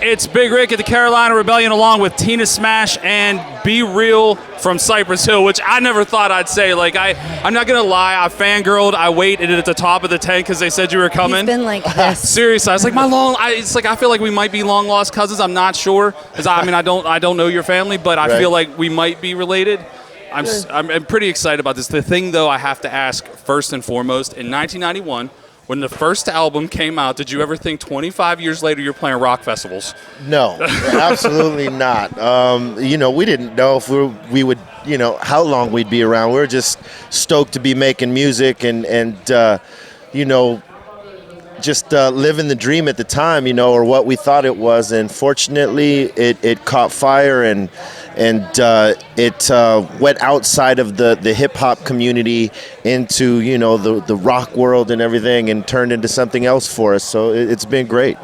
It's Big Rick at the Carolina Rebellion along with Tina Smash and BReal from Cypress Hill, which I never thought I'd say. Like, I'm not going to lie, I fangirled. I waited at the top of the tent because they said you were coming. He's been like this. Seriously, I was like, it's like I feel like we might be long-lost cousins. I'm not sure. Because, I don't know your family, but I feel like we might be related. I'm pretty excited about this. The thing, though, I have to ask first and foremost, in 1991, when the first album came out, did you ever think 25 years later you're playing rock festivals? No, absolutely not. We didn't know if we would, how long we'd be around. We were just stoked to be making music and just living the dream at the time, or what we thought it was. And fortunately, it caught fire and it went outside of the hip hop community into the rock world and everything, and turned into something else for us. So it's been great.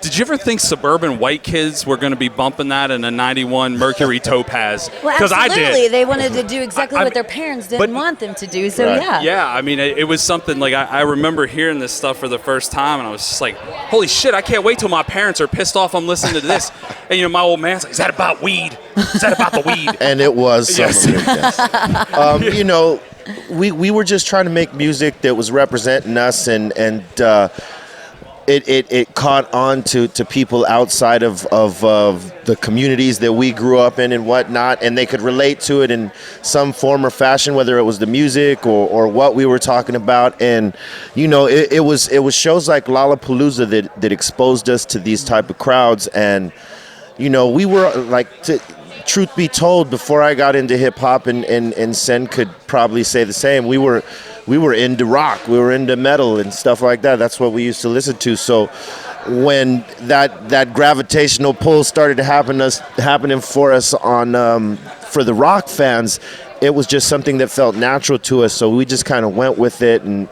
Did you ever think suburban white kids were going to be bumping that in a 91 Mercury Topaz? Well, absolutely. I did. They wanted to do exactly what their parents didn't want them to do, so yeah. Yeah, it was something like I remember hearing this stuff for the first time, and I was just like, holy shit, I can't wait till my parents are pissed off I'm listening to this. And, my old man's like, is that about weed? Is that about the weed? And it was some yes. of it, yes. We were just trying to make music that was representing us, and It caught on to people outside of the communities that we grew up in and whatnot, and they could relate to it in some form or fashion, whether it was the music or what we were talking about. And it was shows like Lollapalooza that exposed us to these type of crowds. And we were like, truth be told, before I got into hip hop, and Sen could probably say the same, we were into rock, we were into metal and stuff like that. That's what we used to listen to. So when that gravitational pull started happening for us for the rock fans, it was just something that felt natural to us. So we just kind of went with it, and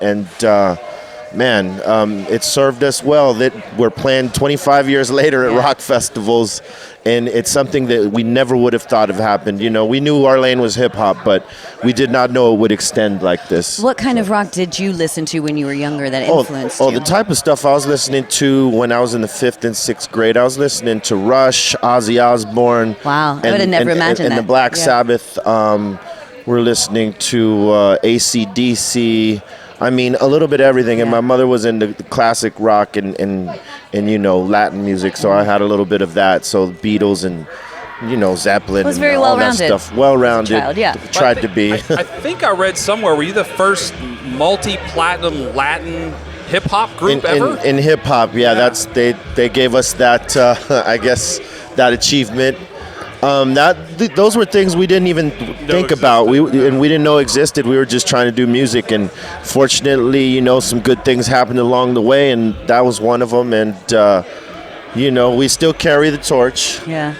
it served us well that we're playing 25 years later at rock festivals, and it's something that we never would have thought of happened. We knew our lane was hip-hop, but we did not know it would extend like this. What kind of rock did you listen to when you were younger that influenced you? The type of stuff I was listening to when I was in the 5th and 6th grade. I was listening to Rush, Ozzy Osbourne. Wow, I would have never imagined that. And the Black Sabbath. We're listening to AC/DC. A little bit of everything. Yeah. And my mother was into classic rock and Latin music, so I had a little bit of that. So Beatles and Zeppelin was very and all well-rounded. that stuff. Well-rounded. Child, yeah. Tried to be. I think I read somewhere, were you the first multi-platinum Latin hip-hop group ever? In hip-hop, yeah. They gave us that, I guess, that achievement. Those were things we didn't even think about. We didn't know existed. We were just trying to do music, and fortunately, some good things happened along the way, and that was one of them. And we still carry the torch. Yeah.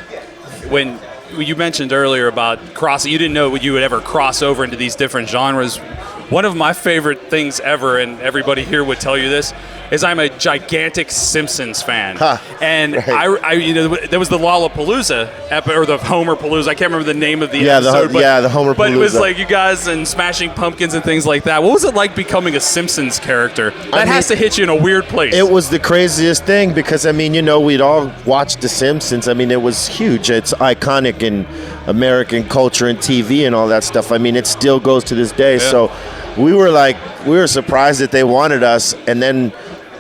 When you mentioned earlier about crossing, you didn't know you would ever cross over into these different genres. One of my favorite things ever, and everybody here would tell you this, is I'm a gigantic Simpsons fan. And right. There was the Lollapalooza or the Homerpalooza. I can't remember the name of the episode. The Homerpalooza. But it was like you guys and Smashing Pumpkins and things like that. What was it like becoming a Simpsons character? That has to hit you in a weird place. It was the craziest thing because, we'd all watched The Simpsons. It was huge. It's iconic in American culture and TV and all that stuff. It still goes to this day. Yeah. So we were surprised that they wanted us, and then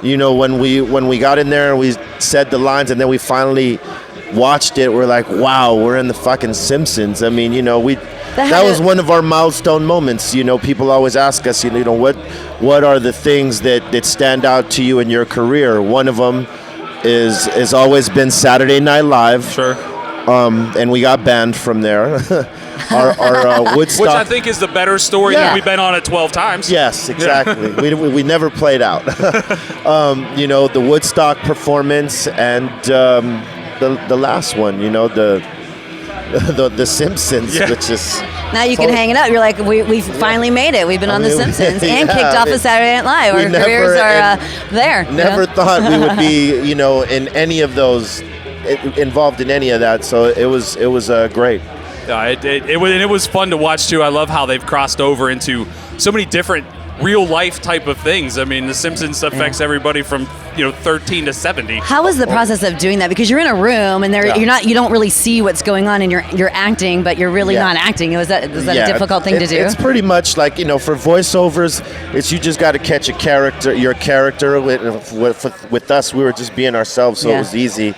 when we got in there and we said the lines and then we finally watched it, we're like, wow, we're in the fucking Simpsons. That was one of our milestone moments. People always ask us, what are the things that stand out to you in your career? One of them is always been Saturday Night Live. Sure. And we got banned from there. our Woodstock, which I think is the better story than we've been on it 12 times. Yes, exactly. We never played out. The Woodstock performance and the last one, the Simpsons, which is now you can hang it up. You're like, we finally made it. We've been on The Simpsons and kicked off of Saturday Night Live. Our careers are there. Never thought we would be, in any of those, involved in any of that. So it was great. It was fun to watch too. I love how they've crossed over into so many different real life type of things. I mean, The Simpsons affects everybody from 13 to 70. How was the process of doing that? Because you're in a room and you don't really see what's going on, and you're acting, but you're really not acting. Was that a difficult thing to do? It's pretty much like, for voiceovers, it's you just got to catch your character. With us, we were just being ourselves, so it was easy.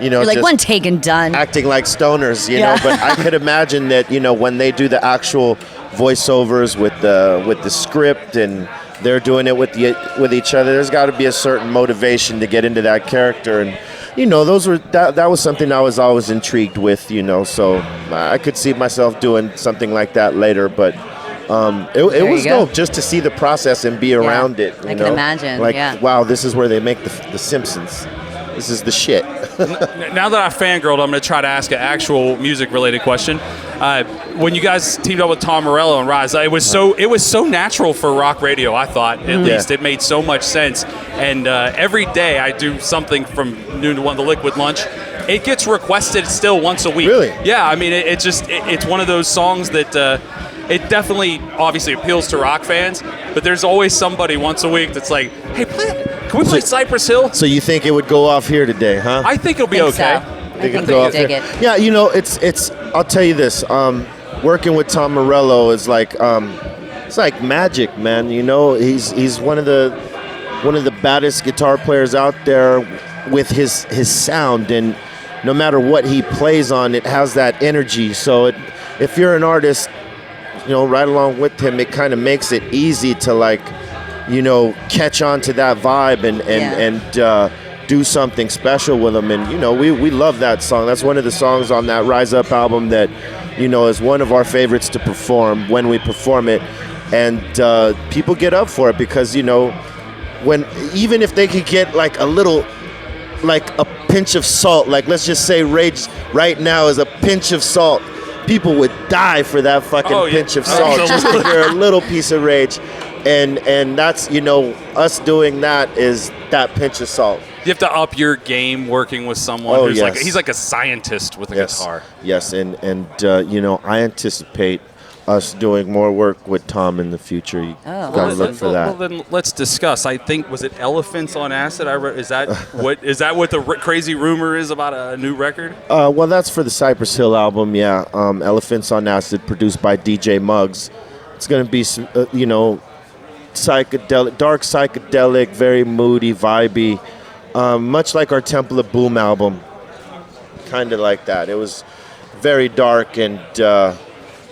You're like, just one take and done. acting like stoners, know. But I could imagine that, when they do the actual voiceovers with the script and they're doing it with each other, there's got to be a certain motivation to get into that character, and that was something I was always intrigued with, so I could see myself doing something like that later, but it was dope just to see the process and be around it. I can imagine. Wow, this is where they make the Simpsons. This is the shit. Now that I fangirled, I'm going to try to ask an actual music-related question. When you guys teamed up with Tom Morello and Rise, it was so natural for rock radio. I thought, at least, it made so much sense. And every day I do something from noon to 1, the Liquid Lunch. It gets requested still once a week. Really? Yeah. I mean, it's one of those songs that. It definitely, obviously, appeals to rock fans, but there's always somebody once a week that's like, "Hey, can we play Cypress Hill?" So you think it would go off here today, huh? I think it'll be okay. I think we dig it. Yeah, it's. I'll tell you this. Working with Tom Morello is like, it's like magic, man. He's one of the baddest guitar players out there with his sound, and no matter what he plays on, it has that energy. So if you're an artist, right along with him, it kind of makes it easy to catch on to that vibe and do something special with him. And we love that song. That's one of the songs on that Rise Up album that is one of our favorites to perform when we perform it. And people get up for it because when even if they could get a little, a pinch of salt, let's just say Rage right now is a pinch of salt. People would die for that fucking pinch of salt just to hear a little piece of Rage, and that's us doing that is that pinch of salt. You have to up your game working with someone who's he's like a scientist with a guitar. Yes, and I anticipate us doing more work with Tom in the future. You gotta look for that. Well, then let's discuss. I think, was it Elephants on Acid? Is that what the crazy rumor is about a new record? Well, that's for the Cypress Hill album. Yeah, Elephants on Acid, produced by DJ Muggs. It's gonna be some, psychedelic, dark psychedelic, very moody, vibey, much like our Temple of Boom album. Kind of like that. It was very dark, and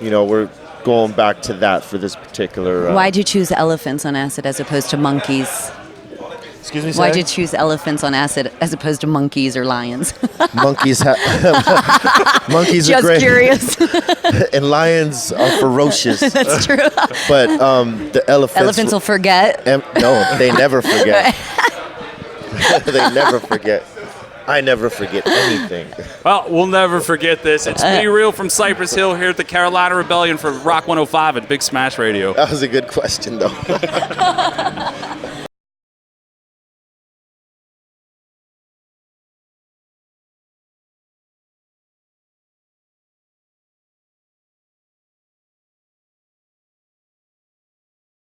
we're going back to that for this particular. Why'd you choose Elephants on Acid as opposed to monkeys? Excuse me. Why'd you choose Elephants on Acid as opposed to monkeys or lions? Monkeys monkeys Just are great. Curious. And lions are ferocious. That's true. But the Elephants will forget. No, they never forget. They never forget. I never forget anything. Well, we'll never forget this. It's BReal from Cypress Hill here at the Carolina Rebellion for Rock 105 at Big Smash Radio. That was a good question, though.